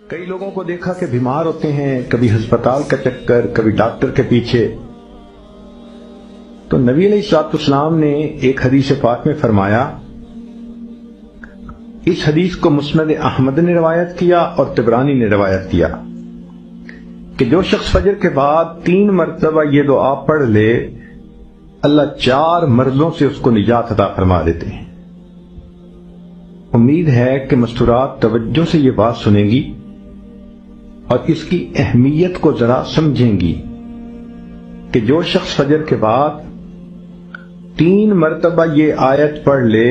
کئی لوگوں کو دیکھا کہ بیمار ہوتے ہیں، کبھی ہسپتال کا چکر، کبھی ڈاکٹر کے پیچھے. تو نبی علیہ الصلوۃ والسلام نے ایک حدیث پاک میں فرمایا، اس حدیث کو مسند احمد نے روایت کیا اور طبرانی نے روایت کیا، کہ جو شخص فجر کے بعد 3 مرتبہ یہ دعا پڑھ لے، اللہ 4 مرضوں سے اس کو نجات عطا فرما دیتے ہیں. امید ہے کہ مستورات توجہ سے یہ بات سنیں گی اور اس کی اہمیت کو ذرا سمجھیں گی کہ جو شخص فجر کے بعد 3 مرتبہ یہ آیت پڑھ لے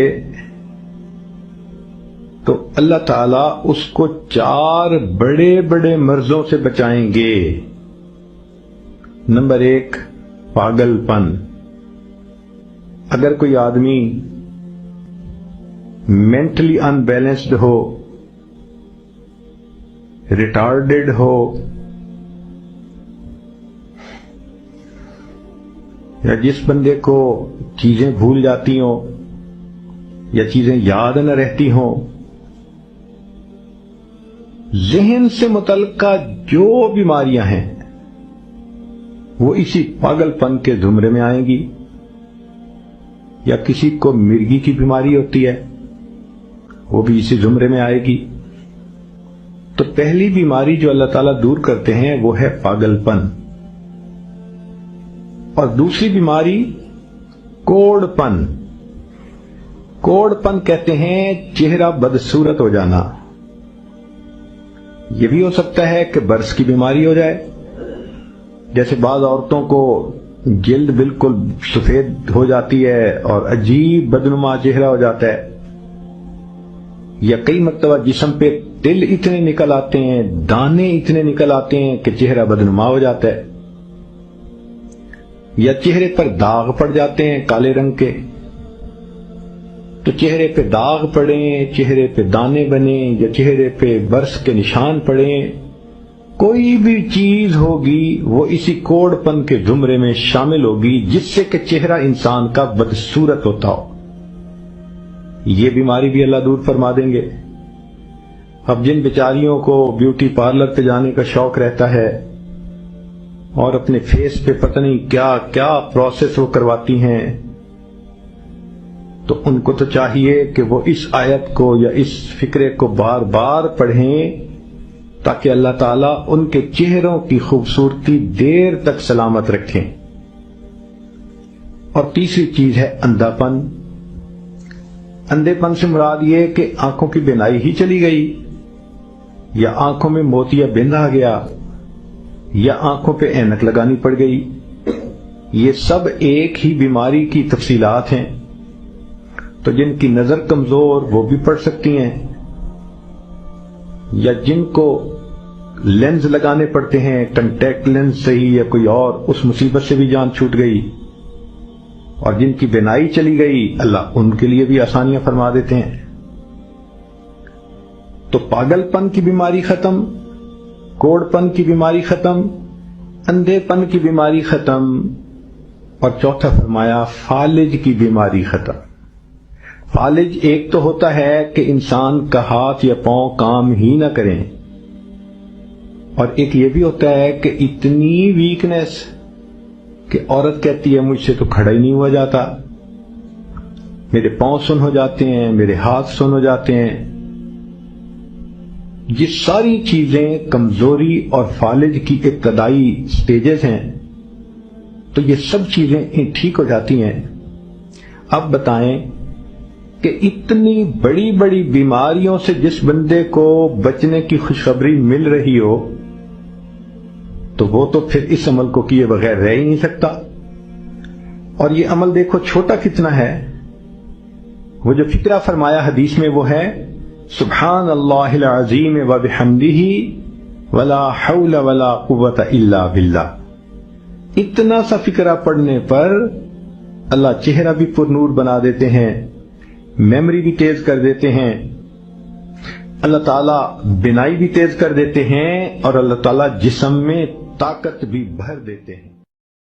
تو اللہ تعالیٰ اس کو 4 بڑے بڑے مرضوں سے بچائیں گے. نمبر 1، پاگل پن. اگر کوئی آدمی مینٹلی ان بیلنسڈ ہو، ریٹارڈڈ ہو، یا جس بندے کو چیزیں بھول جاتی ہوں یا چیزیں یاد نہ رہتی ہوں، ذہن سے متعلقہ جو بیماریاں ہیں وہ اسی پاگل پن کے زمرے میں آئیں گی. یا کسی کو مرگی کی بیماری ہوتی ہے، وہ بھی اسی زمرے میں آئے گی. تو پہلی بیماری جو اللہ تعالیٰ دور کرتے ہیں وہ ہے پاگل پن. اور دوسری بیماری کوڑ پن. کوڑ پن کہتے ہیں چہرہ بدصورت ہو جانا. یہ بھی ہو سکتا ہے کہ برس کی بیماری ہو جائے، جیسے بعض عورتوں کو جلد بالکل سفید ہو جاتی ہے اور عجیب بدنما چہرہ ہو جاتا ہے، یا کئی مرتبہ جسم پہ تل اتنے نکل آتے ہیں، دانے اتنے نکل آتے ہیں کہ چہرہ بدنما ہو جاتا ہے، یا چہرے پر داغ پڑ جاتے ہیں کالے رنگ کے. تو چہرے پہ داغ پڑیں، چہرے پہ دانے بنیں، یا چہرے پہ برس کے نشان پڑیں، کوئی بھی چیز ہوگی وہ اسی کوڑ پن کے زمرے میں شامل ہوگی جس سے کہ چہرہ انسان کا بدصورت ہوتا ہو. یہ بیماری بھی اللہ دور فرما دیں گے. اب جن بیچاریوں کو بیوٹی پارلر پہ جانے کا شوق رہتا ہے اور اپنے فیس پہ پتہ نہیں کیا کیا پروسیس وہ کرواتی ہیں، تو ان کو تو چاہیے کہ وہ اس آیت کو یا اس فکرے کو بار بار پڑھیں تاکہ اللہ تعالیٰ ان کے چہروں کی خوبصورتی دیر تک سلامت رکھیں. اور تیسری چیز ہے اندھا پن. اندھے پن سے مراد یہ کہ آنکھوں کی بینائی ہی چلی گئی، یا آنکھوں میں موتیا بند آ گیا، یا آنکھوں پہ اینک لگانی پڑ گئی. یہ سب ایک ہی بیماری کی تفصیلات ہیں. تو جن کی نظر کمزور وہ بھی پڑھ سکتی ہیں، یا جن کو لینز لگانے پڑتے ہیں، کنٹیکٹ لینز صحیح یا کوئی اور، اس مصیبت سے بھی جان چھوٹ گئی. اور جن کی بینائی چلی گئی اللہ ان کے لیے بھی آسانیاں فرما دیتے ہیں. تو پاگل پن کی بیماری ختم، کوڑ پن کی بیماری ختم، اندھے پن کی بیماری ختم، اور چوتھا فرمایا فالج کی بیماری ختم. فالج ایک تو ہوتا ہے کہ انسان کا ہاتھ یا پاؤں کام ہی نہ کریں، اور ایک یہ بھی ہوتا ہے کہ اتنی ویکنیس کہ عورت کہتی ہے مجھ سے تو کھڑا ہی نہیں ہوا جاتا، میرے پاؤں سن ہو جاتے ہیں، میرے ہاتھ سن ہو جاتے ہیں. یہ ساری چیزیں کمزوری اور فالج کی ابتدائی سٹیجز ہیں. تو یہ سب چیزیں ٹھیک ہو جاتی ہیں. اب بتائیں کہ اتنی بڑی بڑی بیماریوں سے جس بندے کو بچنے کی خوشخبری مل رہی ہو تو وہ تو پھر اس عمل کو کیے بغیر رہ ہی نہیں سکتا. اور یہ عمل دیکھو چھوٹا کتنا ہے. وہ جو فکرہ فرمایا حدیث میں وہ ہے سبحان اللہ العظیم وبحمدہ ولا حول ولا قوت الا باللہ. اتنا سا فکرہ پڑھنے پر اللہ چہرہ بھی پر نور بنا دیتے ہیں، میموری بھی تیز کر دیتے ہیں، اللہ تعالیٰ بینائی بھی تیز کر دیتے ہیں، اور اللہ تعالیٰ جسم میں طاقت بھی بھر دیتے ہیں.